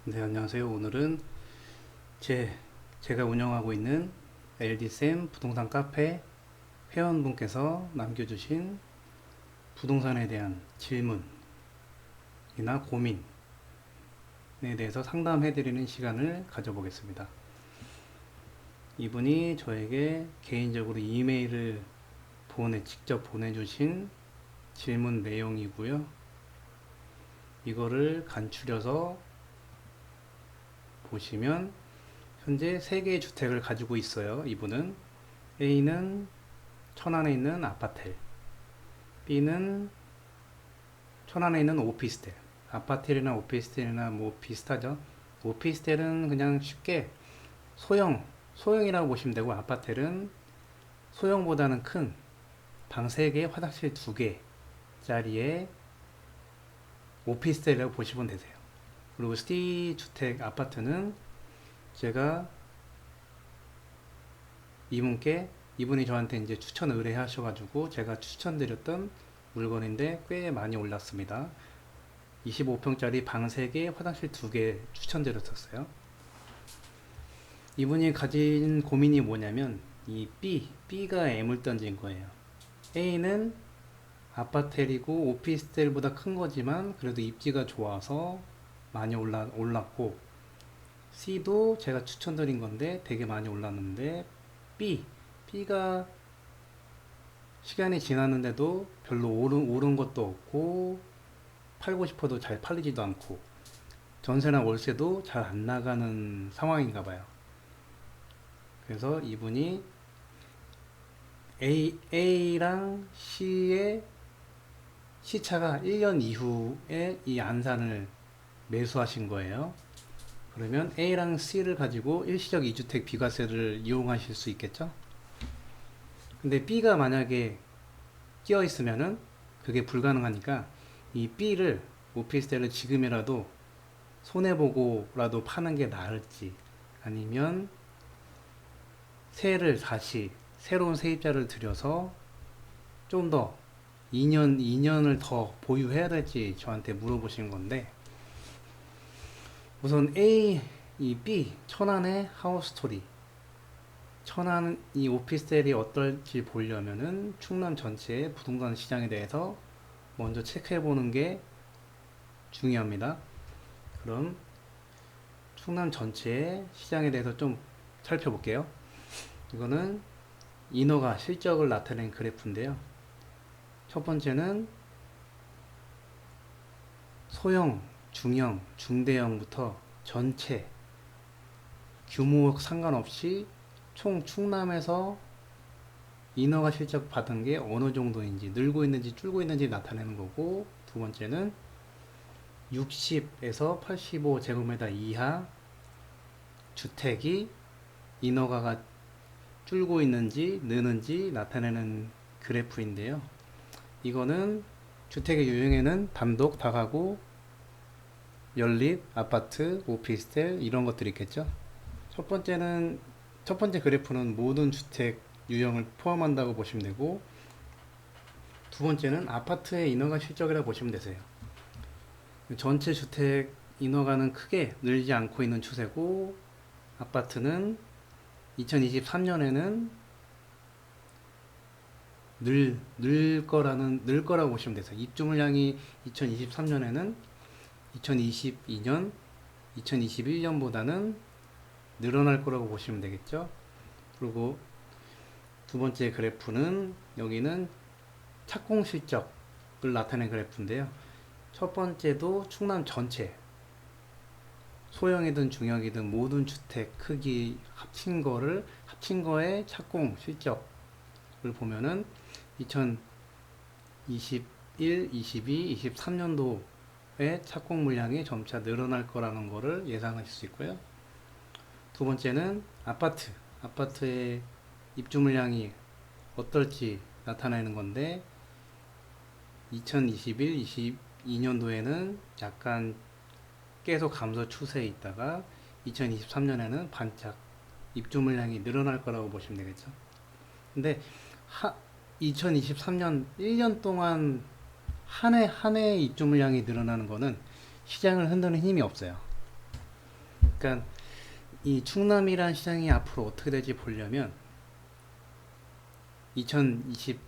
네, 안녕하세요. 오늘은 제가 운영하고 있는 LD쌤 부동산 카페 회원분께서 남겨주신 부동산에 대한 질문이나 고민에 대해서 상담해드리는 시간을 가져보겠습니다. 이분이 저에게 개인적으로 이메일을 직접 보내주신 질문 내용이고요. 이거를 간추려서 보시면 현재 3개의 주택을 가지고 있어요. 이분은 A는 천안에 있는 아파텔, B는 천안에 있는 오피스텔. 아파텔이나 오피스텔이나 뭐 비슷하죠. 오피스텔은 그냥 쉽게 소형이라고 보시면 되고, 아파텔은 소형보다는 큰 방 3개, 화장실 2개 짜리의 오피스텔이라고 보시면 되세요. 그리고 C 주택 아파트는 제가 이분이 저한테 이제 추천 의뢰하셔가지고 제가 추천드렸던 물건인데 꽤 많이 올랐습니다. 25평짜리 방 3개, 화장실 2개 추천드렸었어요. 이분이 가진 고민이 뭐냐면 이 B가 M을 던진 거예요. A는 아파텔이고 오피스텔보다 큰 거지만 그래도 입지가 좋아서 많이 올랐고, C도 제가 추천드린 건데 되게 많이 올랐는데, B가 시간이 지났는데도 별로 오른 것도 없고 팔고 싶어도 잘 팔리지도 않고 전세나 월세도 잘 안 나가는 상황인가 봐요. 그래서 이분이 A랑 C의 시차가 1년 이후에 이 안산을 매수하신 거예요. 그러면 A랑 C를 가지고 일시적 2주택 비과세를 이용하실 수 있겠죠? 근데 B가 만약에 끼어 있으면은 그게 불가능하니까 이 B를, 오피스텔을 지금이라도 손해보고라도 파는 게 나을지, 아니면 새로운 세입자를 들여서 좀 더 2년을 더 보유해야 될지 저한테 물어보신 건데, 우선 B, 천안의 하우스토리. 천안 이 오피스텔이 어떨지 보려면은 충남 전체의 부동산 시장에 대해서 먼저 체크해 보는 게 중요합니다. 그럼 충남 전체의 시장에 대해서 좀 살펴볼게요. 이거는 인허가 실적을 나타낸 그래프인데요. 첫 번째는 소형, 중형, 중대형부터 전체 규모 상관없이 총 충남에서 인허가 실적 받은 게 어느 정도인지, 늘고 있는지 줄고 있는지 나타내는 거고, 두 번째는 60에서 85제곱미터 이하 주택이 인허가가 줄고 있는지 느는지 나타내는 그래프인데요. 이거는 주택의 유형에는 단독, 다가구, 연립, 아파트, 오피스텔 이런 것들이 있겠죠. 첫 번째 그래프는 모든 주택 유형을 포함한다고 보시면 되고, 두 번째는 아파트의 인허가 실적이라고 보시면 되세요. 전체 주택 인허가는 크게 늘지 않고 있는 추세고, 아파트는 2023년에는 늘 거라고 보시면 되세요. 입주 물량이 2023년에는 2022년, 2021년보다는 늘어날 거라고 보시면 되겠죠. 그리고 두 번째 그래프는, 여기는 착공 실적을 나타낸 그래프인데요. 첫 번째도 충남 전체, 소형이든 중형이든 모든 주택 크기 합친 거의 착공 실적을 보면은 2021, 22, 23년도에 착공 물량이 점차 늘어날 거라는 거를 예상하실 수 있고요. 두 번째는 아파트의 입주 물량이 어떨지 나타내는 건데, 2021, 22년도에는 약간 계속 감소 추세에 있다가 2023년에는 반짝 입주 물량이 늘어날 거라고 보시면 되겠죠. 근데 2023년 1년 동안 한 해 입주 물량이 늘어나는 거는 시장을 흔드는 힘이 없어요. 그러니까 이 충남이란 시장이 앞으로 어떻게 될지 보려면 2020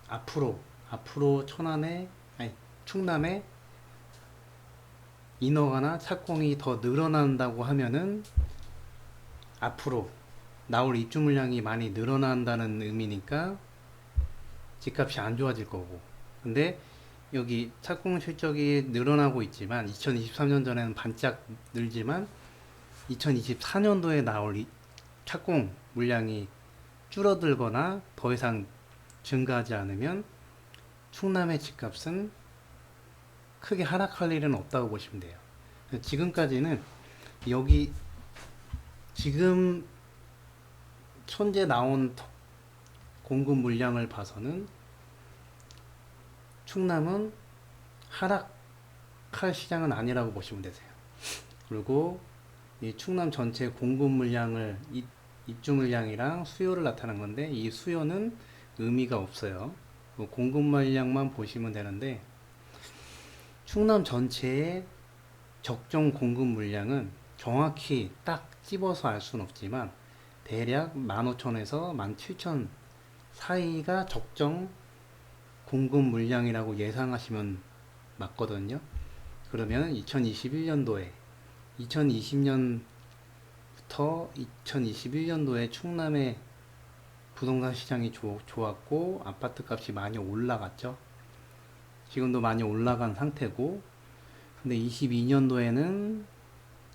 앞으로 천안에 아니 충남에 인허가나 착공이 더 늘어난다고 하면은 앞으로 나올 입주 물량이 많이 늘어난다는 의미니까 집값이 안 좋아질 거고. 근데 여기 착공 실적이 늘어나고 있지만 2023년 전에는 반짝 늘지만 2024년도에 나올 착공 물량이 줄어들거나 더 이상 증가하지 않으면 충남의 집값은 크게 하락할 일은 없다고 보시면 돼요. 지금까지는 여기 지금 현재 나온 공급 물량을 봐서는 충남은 하락할 시장은 아니라고 보시면 되세요. 그리고 이 충남 전체 공급 물량을 입주 물량이랑 수요를 나타낸 건데 이 수요는 의미가 없어요. 공급 물량만 보시면 되는데 충남 전체의 적정 공급 물량은 정확히 딱 집어서 알 수는 없지만 대략 15,000에서 17,000 사이가 적정 공급 물량이라고 예상하시면 맞거든요. 그러면 2021년도에 2020년부터 2021년도에 충남의 부동산 시장이 좋았고 아파트 값이 많이 올라갔죠. 지금도 많이 올라간 상태고, 근데 22년도에는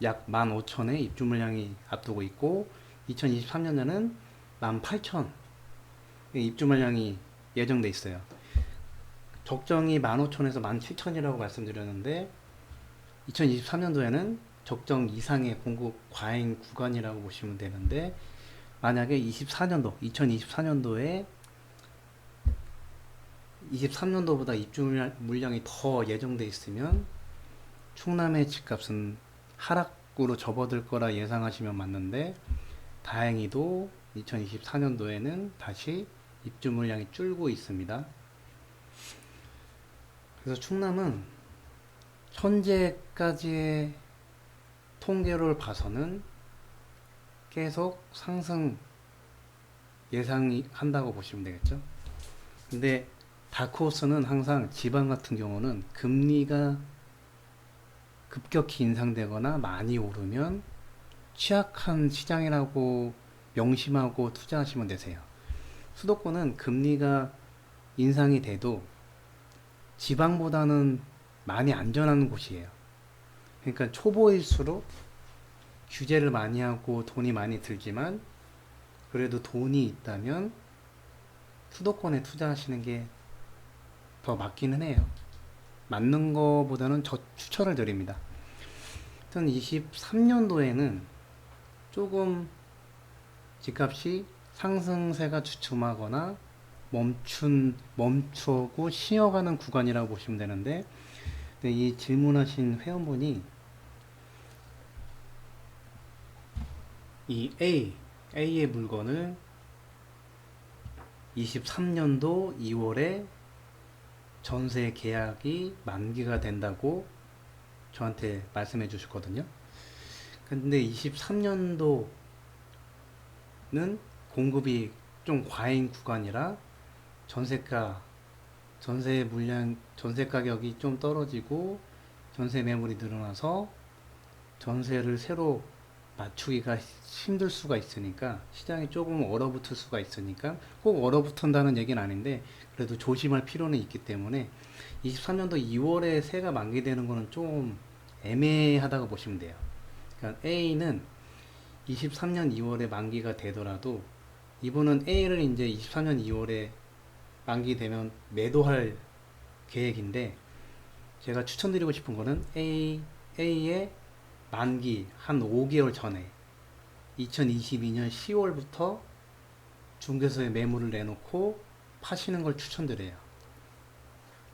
약 15,000의 입주 물량이 앞두고 있고 2023년에는 18,000 입주 물량이 예정돼 있어요. 적정이 15,000에서 17,000이라고 말씀드렸는데 2023년도에는 적정 이상의 공급 과잉 구간이라고 보시면 되는데 만약에 2024년도에 23년도보다 입주 물량이 더 예정돼 있으면 충남의 집값은 하락으로 접어들 거라 예상하시면 맞는데 다행히도 2024년도에는 다시 입주 물량이 줄고 있습니다. 그래서 충남은 현재까지의 통계를 봐서는 계속 상승 예상한다고 보시면 되겠죠. 근데 다크호스는 항상 지방 같은 경우는 금리가 급격히 인상되거나 많이 오르면 취약한 시장이라고 명심하고 투자하시면 되세요. 수도권은 금리가 인상이 돼도 지방보다는 많이 안전한 곳이에요. 그러니까 초보일수록 규제를 많이 하고 돈이 많이 들지만 그래도 돈이 있다면 수도권에 투자하시는 게 더 맞기는 해요. 맞는 거보다는 저 추천을 드립니다. 2023년도에는 조금 집값이 상승세가 주춤하거나 멈추고 쉬어가는 구간이라고 보시면 되는데 이 질문하신 회원분이 이 A의 물건을 23년도 2월에 전세 계약이 만기가 된다고 저한테 말씀해 주셨거든요. 근데 23년도는 공급이 좀 과잉 구간이라 전세 가격이 좀 떨어지고 전세 매물이 늘어나서 전세를 새로 맞추기가 힘들 수가 있으니까 시장이 조금 얼어붙을 수가 있으니까 꼭 얼어붙는다는 얘기는 아닌데 그래도 조심할 필요는 있기 때문에 23년도 2월에 세가 만기되는 거는 좀 애매하다고 보시면 돼요. 그러니까 A는 23년 2월에 만기가 되더라도 이분은 A를 이제 23년 2월에 만기되면 매도할 계획인데 제가 추천드리고 싶은 거는 A의 만기 한 5개월 전에 2022년 10월부터 중개소에 매물을 내놓고 파시는 걸 추천드려요.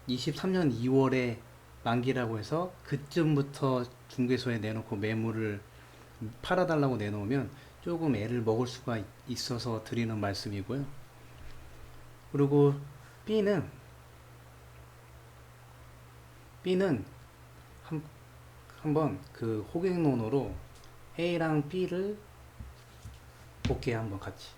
23년 2월에 만기라고 해서 그쯤부터 중개소에 내놓고 매물을 팔아달라고 내놓으면 조금 애를 먹을 수가 있어서 드리는 말씀이고요. 그리고 B는 한번 그 호갱론으로 A랑 B를 볼게요. 한번 같이.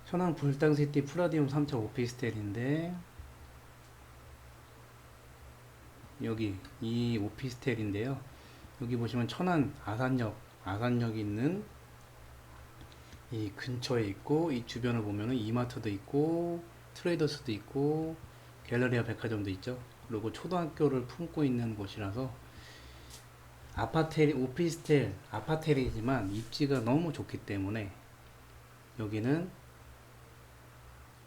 천안 불당시티 플라디움 3차 오피스텔인데, 여기 이 오피스텔인데요. 여기 보시면 천안 아산역이 있는 이 근처에 있고, 이 주변을 보면은 이마트도 있고 트레이더스도 있고 갤러리아 백화점도 있죠. 그리고 초등학교를 품고 있는 곳이라서 오피스텔 아파텔이지만 입지가 너무 좋기 때문에 여기는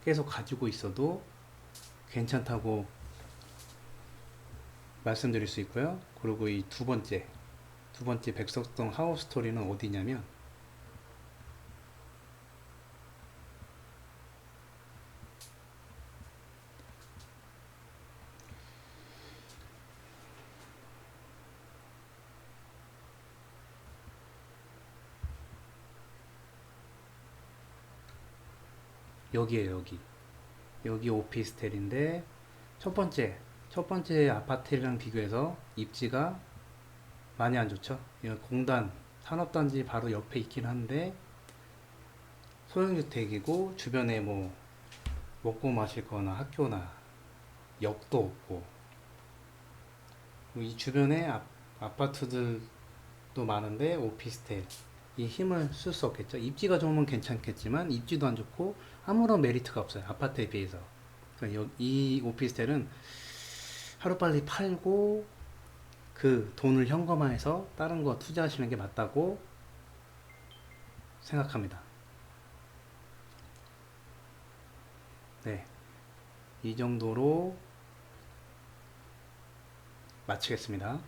계속 가지고 있어도 괜찮다고 말씀드릴 수 있고요. 그리고 이 두 번째 백석동 하우스스토리는 어디냐면, 여기에요. 여기 오피스텔인데, 첫 번째 아파트랑 비교해서 입지가 많이 안 좋죠. 이거 공단 산업단지 바로 옆에 있긴 한데 소형주택이고, 주변에 뭐 먹고 마실 거나 학교나 역도 없고, 이 주변에 아파트들도 많은데 오피스텔 이 힘을 쓸 수 없겠죠. 입지가 좋으면 괜찮겠지만 입지도 안 좋고 아무런 메리트가 없어요. 아파트에 비해서. 그러니까 이 오피스텔은 하루빨리 팔고 그 돈을 현금화해서 다른 거 투자하시는 게 맞다고 생각합니다. 네, 이 정도로 마치겠습니다.